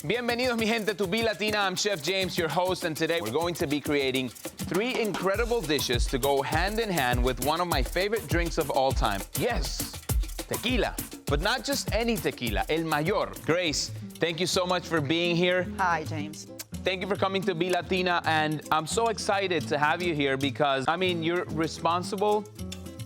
Bienvenidos, mi gente, to BELatina. I'm Chef James, your host, and today we're going to be creating 3 incredible dishes to go hand in hand with one of my favorite drinks of all time. Yes, tequila. But not just any tequila, El Mayor. Grace, thank you so much for being here. Hi, James. Thank you for coming to BELatina, and I'm so excited to have you here because, I mean, you're responsible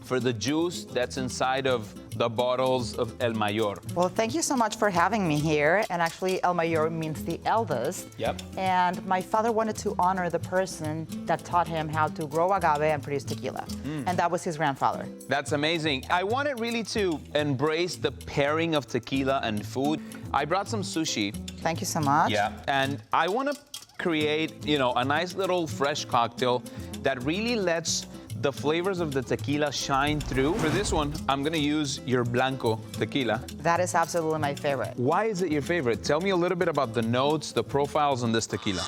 for the juice that's inside of the bottles of El Mayor. Well, thank you so much for having me here. And actually, El Mayor means the eldest. Yep. And my father wanted to honor the person that taught him how to grow agave and produce tequila. And that was his grandfather. That's amazing. I wanted really to embrace the pairing of tequila and food. I brought some sushi. Thank you so much. Yeah. And I want to create, a nice little fresh cocktail that really lets the flavors of the tequila shine through. For this one, I'm gonna use your Blanco tequila. That is absolutely my favorite. Why is it your favorite? Tell me a little bit about the notes, the profiles on this tequila.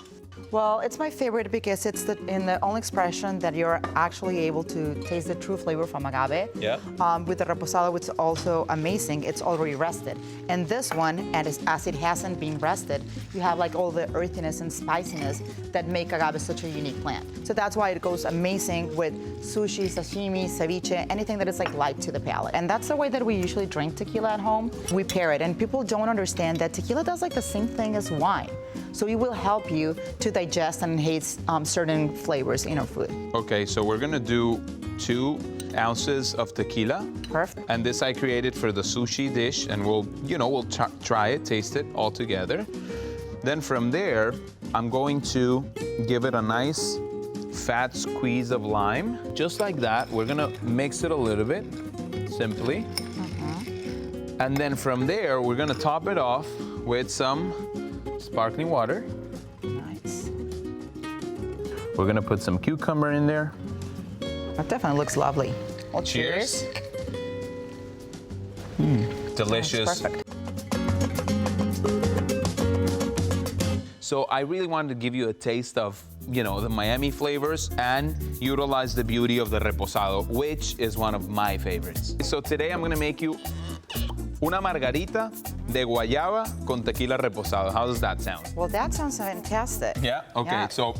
Well, it's my favorite because it's in the only expression that you're actually able to taste the true flavor from agave. Yeah. With the reposado, it's also amazing. It's already rested. And this one, and as it hasn't been rested, you have like all the earthiness and spiciness that make agave such a unique plant. So that's why it goes amazing with sushi, sashimi, ceviche, anything that is like light to the palate. And that's the way that we usually drink tequila at home. We pair it, and people don't understand that tequila does like the same thing as wine. So it will help you to digest and enhance certain flavors in our food. Okay, so we're gonna do 2 ounces of tequila. Perfect. And this I created for the sushi dish, and we'll try it, taste it all together. Then from there, I'm going to give it a nice fat squeeze of lime. Just like that, we're gonna mix it a little bit, simply. And then from there, we're gonna top it off with some sparkling water. Nice. We're gonna put some cucumber in there. That definitely looks lovely. Well, Cheers. Delicious. Perfect. So I really wanted to give you a taste of, the Miami flavors and utilize the beauty of the reposado, which is one of my favorites. So today I'm gonna make you una margarita de guayaba con tequila reposado. How does that sound? Well, that sounds fantastic. Yeah? Okay, Yeah. so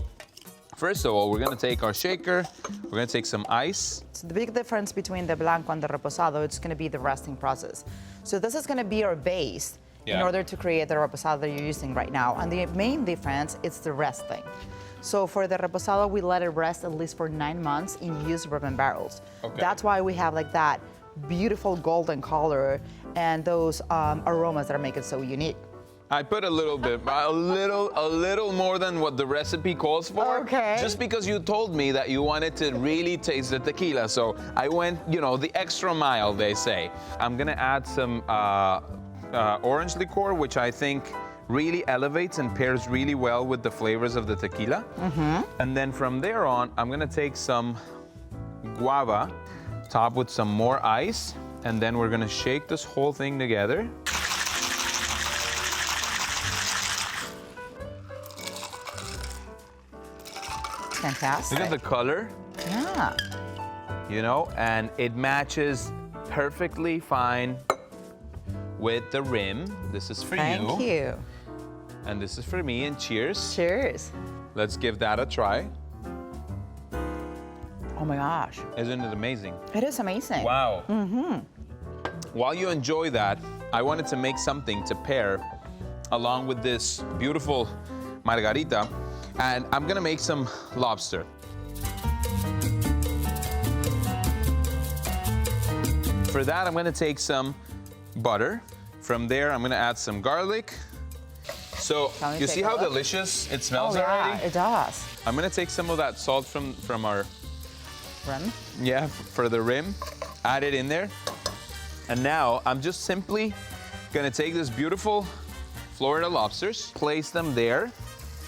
first of all, we're gonna take our shaker, we're gonna take some ice. So the big difference between the blanco and the reposado, it's going to be the resting process. So this is going to be our base in Yeah. order to create the reposado that you're using right now. And the main difference is the resting. So for the reposado, we let it rest at least for 9 months in used bourbon barrels. Okay. That's why we have like that beautiful golden color and those aromas that make it so unique. I put a little bit, a little more than what the recipe calls for. Okay. Just because you told me that you wanted to really taste the tequila, so I went, the extra mile, they say. I'm gonna add some orange liqueur, which I think really elevates and pairs really well with the flavors of the tequila. And then from there on, I'm gonna take some guava, top with some more ice, and then we're gonna shake this whole thing together. Fantastic. Look at the color, Yeah. and it matches perfectly fine with the rim. This is for Thank you. And this is for me, and cheers. Cheers. Let's give that a try. Oh my gosh. Isn't it amazing? It is amazing. Wow. While you enjoy that, I wanted to make something to pair along with this beautiful margarita, and I'm gonna make some lobster. For that, I'm gonna take some butter. From there, I'm gonna add some garlic. So, Can we you take see a how look? delicious it smells Oh, yeah, already? it does. I'm gonna take some of that salt from our, Rim. for the rim, add it in there. And now I'm just simply gonna take this beautiful Florida lobsters, place them there,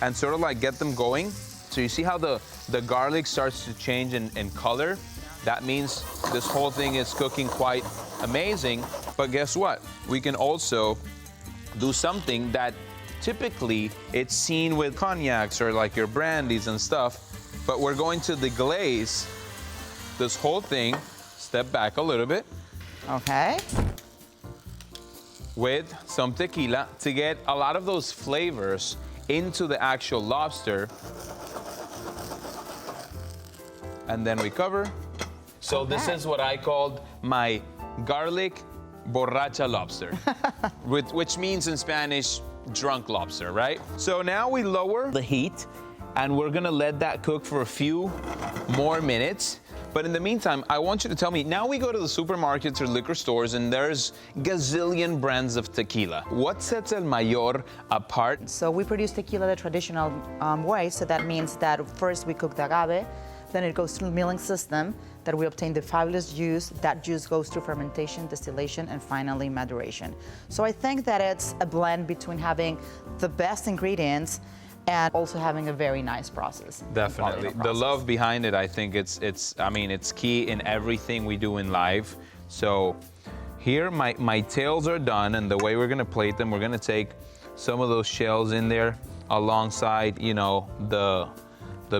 and sort of like get them going. So you see how the garlic starts to change in color? That means this whole thing is cooking quite amazing. But guess what? We can also do something that typically it's seen with cognacs or like your brandies and stuff, but we're going to deglaze this whole thing. Step back a little bit. Okay. with some tequila to get a lot of those flavors into the actual lobster. And then we cover. So this is what I called my garlic borracha lobster, which means in Spanish, drunk lobster, right? So now we lower the heat and we're gonna let that cook for a few more minutes. But in the meantime, I want you to tell me, now we go to the supermarkets or liquor stores and there's gazillion brands of tequila. What sets El Mayor apart? So we produce tequila the traditional way. So that means that first we cook the agave, then it goes through the milling system, that we obtain the fabulous juice. That juice goes through fermentation, distillation, and finally maduration. So I think that it's a blend between having the best ingredients and also having a very nice process. Definitely. The love behind it, I think it's key in everything we do in life. So here my tails are done, and the way we're gonna plate them, we're gonna take some of those shells in there alongside, you know, the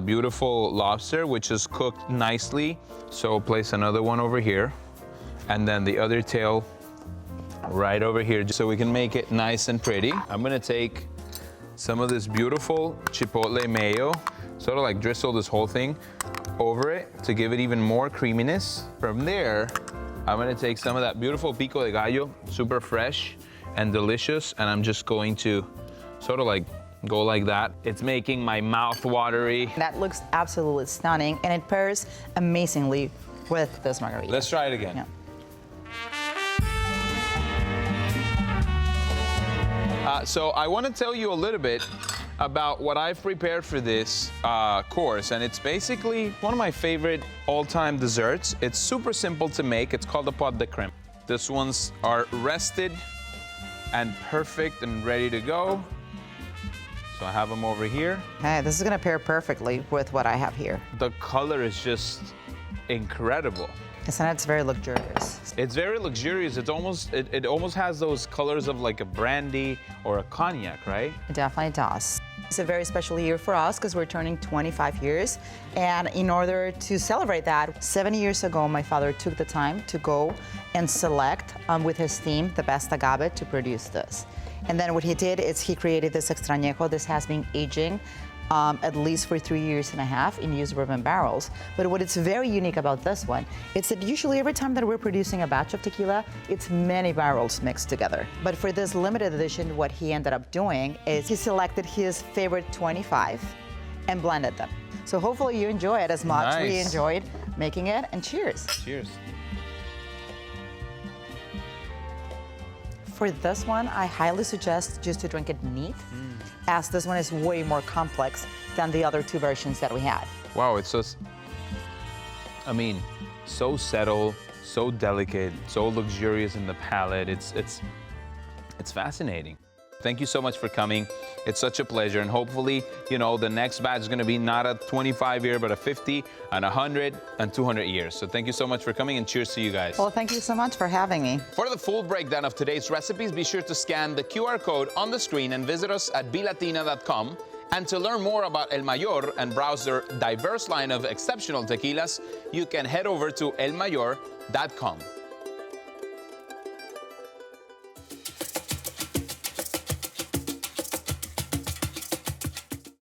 beautiful lobster, which is cooked nicely. So place another one over here, and then the other tail right over here, so we can make it nice and pretty. I'm gonna take some of this beautiful chipotle mayo, sort of like drizzle this whole thing over it to give it even more creaminess. From there, I'm gonna take some of that beautiful pico de gallo, super fresh and delicious, and I'm just going to sort of like go like that. It's making my mouth watery. That looks absolutely stunning, and it pairs amazingly with this margarita. Let's try it again. Yeah. So I want to tell you a little bit about what I've prepared for this course, and it's basically one of my favorite all-time desserts. It's super simple to make. It's called the pot de crème. These ones are rested and perfect and ready to go. So I have them over here. Hey, this is gonna pair perfectly with what I have here. The color is just incredible. And it's very luxurious. It's very luxurious. It almost has those colors of like a brandy or a cognac, right? It definitely does. It's a very special year for us because we're turning 25 years. And in order to celebrate that, 7 years ago, my father took the time to go and select with his team the best agave to produce this. And then what he did is he created this extrañejo. This has been aging at least for 3.5 years in used bourbon barrels. But what is very unique about this one, it's that usually every time that we're producing a batch of tequila, it's many barrels mixed together. But for this limited edition, what he ended up doing is he selected his favorite 25 and blended them. So hopefully you enjoy it as much as we enjoyed making it, and cheers. Cheers. For this one, I highly suggest just to drink it neat, as this one is way more complex than the other two versions that we had. Wow, it's just, I mean, so subtle, so delicate, so luxurious in the palate. It's fascinating. Thank you so much for coming. It's such a pleasure, and hopefully, you know, the next batch is gonna be not a 25-year, but a 50, and 100, and 200 years. So thank you so much for coming, and cheers to you guys. Well, thank you so much for having me. For the full breakdown of today's recipes, be sure to scan the QR code on the screen and visit us at BELatina.com. And to learn more about El Mayor and browse their diverse line of exceptional tequilas, you can head over to elmayor.com.